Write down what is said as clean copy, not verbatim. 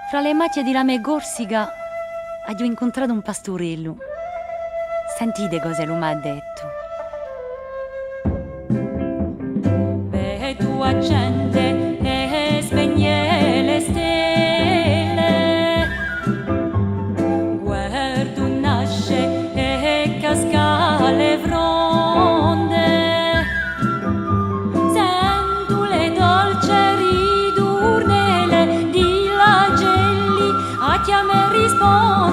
Fra le macchie di Lame Corsica ho incontrato un pastorello. Sentite cosa lui mi ha detto. Beh, tua gente e spegne le stelle, guardo nasce e casca le fronde, sento le dolci ridurnele di lagelli a chiamare risponde.